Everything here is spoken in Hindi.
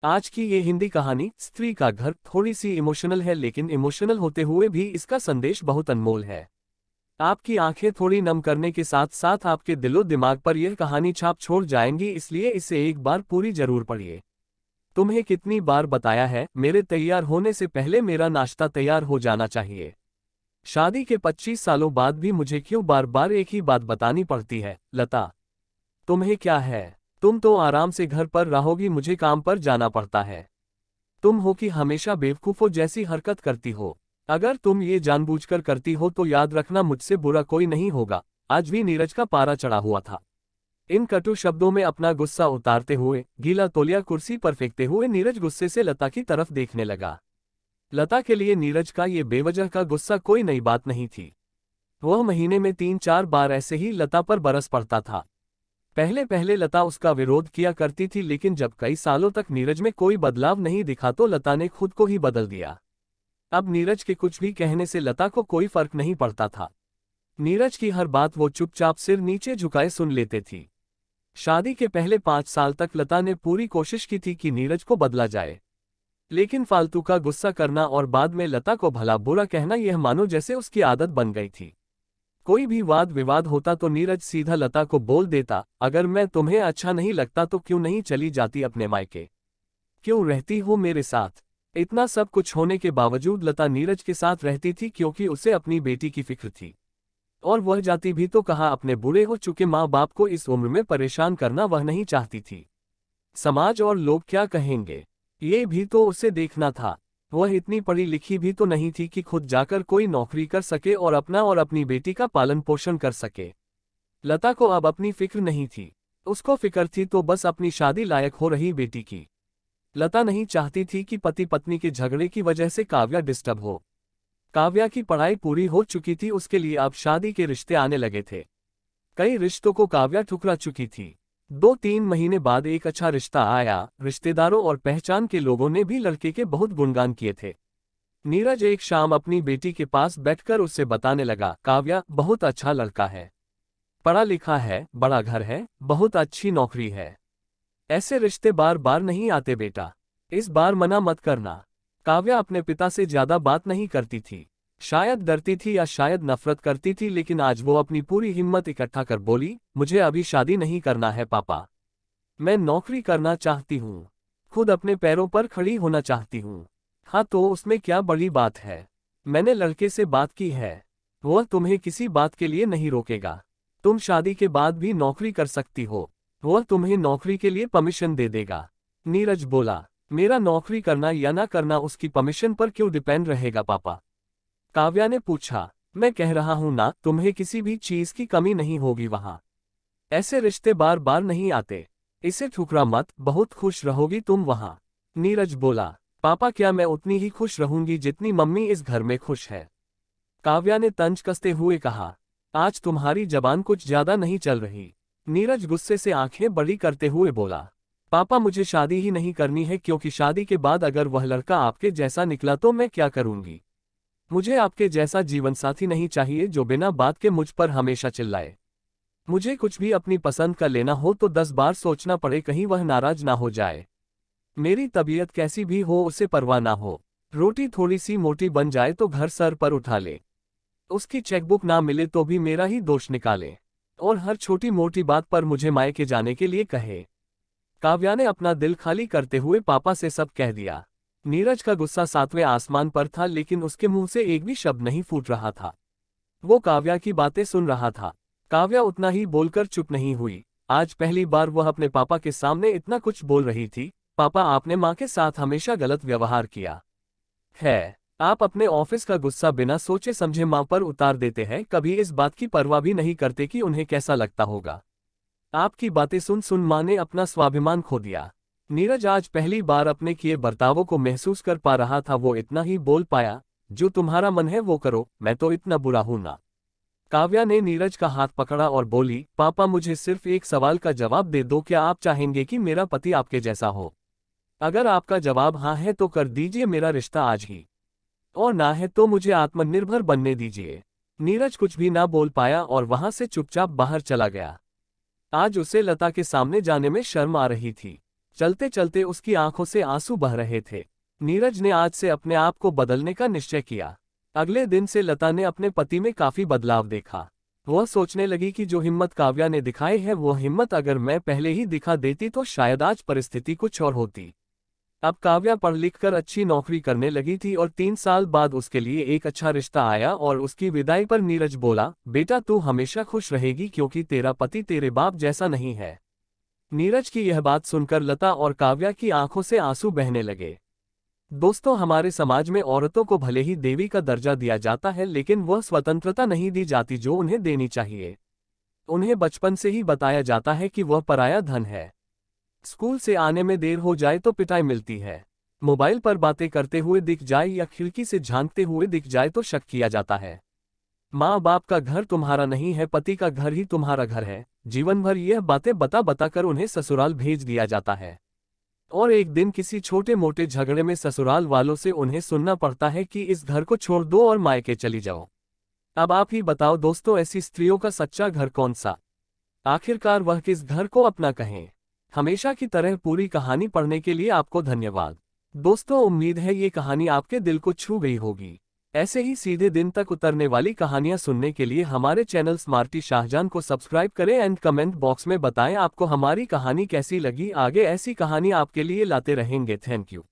आज की ये हिंदी कहानी स्त्री का घर थोड़ी सी इमोशनल है, लेकिन इमोशनल होते हुए भी इसका संदेश बहुत अनमोल है। आपकी आंखें थोड़ी नम करने के साथ साथ आपके दिलो दिमाग पर यह कहानी छाप छोड़ जाएंगी, इसलिए इसे एक बार पूरी जरूर पढ़िए। तुम्हें कितनी बार बताया है, मेरे तैयार होने से पहले मेरा नाश्ता तैयार हो जाना चाहिए। शादी के 25 सालों बाद भी मुझे क्यों बार बार एक ही बात बतानी पड़ती है? लता, तुम्हें क्या है? तुम तो आराम से घर पर रहोगी, मुझे काम पर जाना पड़ता है। तुम हो कि हमेशा बेवकूफों जैसी हरकत करती हो। अगर तुम ये जानबूझकर करती हो तो याद रखना, मुझसे बुरा कोई नहीं होगा। आज भी नीरज का पारा चढ़ा हुआ था। इन कटु शब्दों में अपना गुस्सा उतारते हुए, गीला तौलिया कुर्सी पर फेंकते हुए नीरज गुस्से से लता की तरफ देखने लगा। लता के लिए नीरज का ये बेवजह का गुस्सा कोई नई बात नहीं थी। वह महीने में 3-4 बार ऐसे ही लता पर बरस पड़ता था। पहले पहले लता उसका विरोध किया करती थी, लेकिन जब कई सालों तक नीरज में कोई बदलाव नहीं दिखा तो लता ने खुद को ही बदल दिया। अब नीरज के कुछ भी कहने से लता को कोई फर्क नहीं पड़ता था। नीरज की हर बात वो चुपचाप सिर नीचे झुकाए सुन लेते थी। शादी के पहले 5 साल तक लता ने पूरी कोशिश की थी कि नीरज को बदला जाए, लेकिन फालतू का गुस्सा करना और बाद में लता को भला बुरा कहना, यह मानो जैसे उसकी आदत बन गई थी। कोई भी वाद विवाद होता तो नीरज सीधा लता को बोल देता, अगर मैं तुम्हें अच्छा नहीं लगता तो क्यों नहीं चली जाती अपने मायके? क्यों रहती हो मेरे साथ? इतना सब कुछ होने के बावजूद लता नीरज के साथ रहती थी, क्योंकि उसे अपनी बेटी की फिक्र थी। और वह जाती भी तो कहाँ, अपने बूढ़े हो चुके माँ बाप को इस उम्र में परेशान करना वह नहीं चाहती थी। समाज और लोग क्या कहेंगे, ये भी तो उसे देखना था। वह इतनी पढ़ी लिखी भी तो नहीं थी कि खुद जाकर कोई नौकरी कर सके और अपना और अपनी बेटी का पालन पोषण कर सके। लता को अब अपनी फिक्र नहीं थी। उसको फिक्र थी तो बस अपनी शादी लायक हो रही बेटी की। लता नहीं चाहती थी कि पति पत्नी के झगड़े की वजह से काव्या डिस्टर्ब हो। काव्या की पढ़ाई पूरी हो चुकी थी, उसके लिए अब शादी के रिश्ते आने लगे थे। कई रिश्तों को काव्या ठुकरा चुकी थी। 2-3 महीने बाद एक अच्छा रिश्ता आया। रिश्तेदारों और पहचान के लोगों ने भी लड़के के बहुत गुणगान किए थे। नीरज एक शाम अपनी बेटी के पास बैठकर उससे बताने लगा, काव्या बहुत अच्छा लड़का है, पढ़ा लिखा है, बड़ा घर है, बहुत अच्छी नौकरी है। ऐसे रिश्ते बार बार नहीं आते बेटा, इस बार मना मत करना। काव्या अपने पिता से ज्यादा बात नहीं करती थी। शायद डरती थी या शायद नफरत करती थी, लेकिन आज वो अपनी पूरी हिम्मत इकट्ठा कर बोली, मुझे अभी शादी नहीं करना है पापा। मैं नौकरी करना चाहती हूँ, खुद अपने पैरों पर खड़ी होना चाहती हूँ। हाँ तो उसमें क्या बड़ी बात है? मैंने लड़के से बात की है, वह तुम्हें किसी बात के लिए नहीं रोकेगा। तुम शादी के बाद भी नौकरी कर सकती हो, वह तुम्हें नौकरी के लिए परमिशन दे देगा। नीरज बोला, मेरा नौकरी करना या ना करना उसकी परमिशन पर क्यों डिपेंड रहेगा पापा? काव्या ने पूछा, मैं कह रहा हूं ना, तुम्हें किसी भी चीज की कमी नहीं होगी वहां। ऐसे रिश्ते बार बार नहीं आते, इसे ठुकरा मत, बहुत खुश रहोगी तुम वहां। नीरज बोला, पापा क्या मैं उतनी ही खुश रहूंगी जितनी मम्मी इस घर में खुश है? काव्या ने तंज कसते हुए कहा, आज तुम्हारी जबान कुछ ज्यादा नहीं चल रही। नीरज गुस्से से आंखें बड़ी करते हुए बोला, पापा मुझे शादी ही नहीं करनी है, क्योंकि शादी के बाद अगर वह लड़का आपके जैसा निकला तो मैं क्या करूंगी? मुझे आपके जैसा जीवनसाथी नहीं चाहिए जो बिना बात के मुझ पर हमेशा चिल्लाए। मुझे कुछ भी अपनी पसंद का लेना हो तो 10 बार सोचना पड़े, कहीं वह नाराज ना हो जाए। मेरी तबीयत कैसी भी हो उसे परवाह ना हो। रोटी थोड़ी सी मोटी बन जाए तो घर सर पर उठा ले। उसकी चेकबुक ना मिले तो भी मेरा ही दोष निकाले, और हर छोटी मोटी बात पर मुझे मायके जाने के लिए कहे। काव्या ने अपना दिल खाली करते हुए पापा से सब कह दिया। नीरज का गुस्सा 7वें आसमान पर था, लेकिन उसके मुंह से एक भी शब्द नहीं फूट रहा था। वो काव्या की बातें सुन रहा था। काव्या उतना ही बोलकर चुप नहीं हुई। आज पहली बार वह अपने पापा के सामने इतना कुछ बोल रही थी। पापा, आपने माँ के साथ हमेशा गलत व्यवहार किया है। आप अपने ऑफिस का गुस्सा बिना सोचे समझे माँ पर उतार देते हैं, कभी इस बात की परवाह भी नहीं करते कि उन्हें कैसा लगता होगा। आपकी बातें सुन सुन माँ ने अपना स्वाभिमान खो दिया। नीरज आज पहली बार अपने किए बर्तावों को महसूस कर पा रहा था। वो इतना ही बोल पाया, जो तुम्हारा मन है वो करो, मैं तो इतना बुरा हूं ना। काव्या ने नीरज का हाथ पकड़ा और बोली, पापा मुझे सिर्फ एक सवाल का जवाब दे दो, क्या आप चाहेंगे कि मेरा पति आपके जैसा हो? अगर आपका जवाब हाँ है तो कर दीजिए मेरा रिश्ता आज ही, और ना है तो मुझे आत्मनिर्भर बनने दीजिए। नीरज कुछ भी ना बोल पाया और वहां से चुपचाप बाहर चला गया। आज उसे लता के सामने जाने में शर्म आ रही थी। चलते चलते उसकी आंखों से आंसू बह रहे थे। नीरज ने आज से अपने आप को बदलने का निश्चय किया। अगले दिन से लता ने अपने पति में काफी बदलाव देखा। वह सोचने लगी कि जो हिम्मत काव्या ने दिखाई है वो हिम्मत अगर मैं पहले ही दिखा देती तो शायद आज परिस्थिति कुछ और होती। अब काव्या पढ़ लिख कर अच्छी नौकरी करने लगी थी और 3 साल बाद उसके लिए एक अच्छा रिश्ता आया और उसकी विदाई पर नीरज बोला, बेटा तू हमेशा खुश रहेगी क्योंकि तेरा पति तेरे बाप जैसा नहीं है। नीरज की यह बात सुनकर लता और काव्या की आंखों से आंसू बहने लगे। दोस्तों, हमारे समाज में औरतों को भले ही देवी का दर्जा दिया जाता है लेकिन वह स्वतंत्रता नहीं दी जाती जो उन्हें देनी चाहिए। उन्हें बचपन से ही बताया जाता है कि वह पराया धन है। स्कूल से आने में देर हो जाए तो पिटाई मिलती है। मोबाइल पर बातें करते हुए दिख जाए या खिड़की से झांकते हुए दिख जाए तो शक किया जाता है। माँ बाप का घर तुम्हारा नहीं है, पति का घर ही तुम्हारा घर है। जीवन भर यह बातें बता बता कर उन्हें ससुराल भेज दिया जाता है। और एक दिन किसी छोटे मोटे झगड़े में ससुराल वालों से उन्हें सुनना पड़ता है कि इस घर को छोड़ दो और मायके चली जाओ। अब आप ही बताओ दोस्तों, ऐसी स्त्रियों का सच्चा घर कौन सा? आखिरकार वह किस घर को अपना कहें? हमेशा की तरह पूरी कहानी पढ़ने के लिए आपको धन्यवाद। दोस्तों, उम्मीद है ये कहानी आपके दिल को छू गई होगी। ऐसे ही सीधे दिन तक उतरने वाली कहानियां सुनने के लिए हमारे चैनल स्मार्टी शाहजहां को सब्सक्राइब करें एंड कमेंट बॉक्स में बताएं आपको हमारी कहानी कैसी लगी। आगे ऐसी कहानी आपके लिए लाते रहेंगे। Thank you.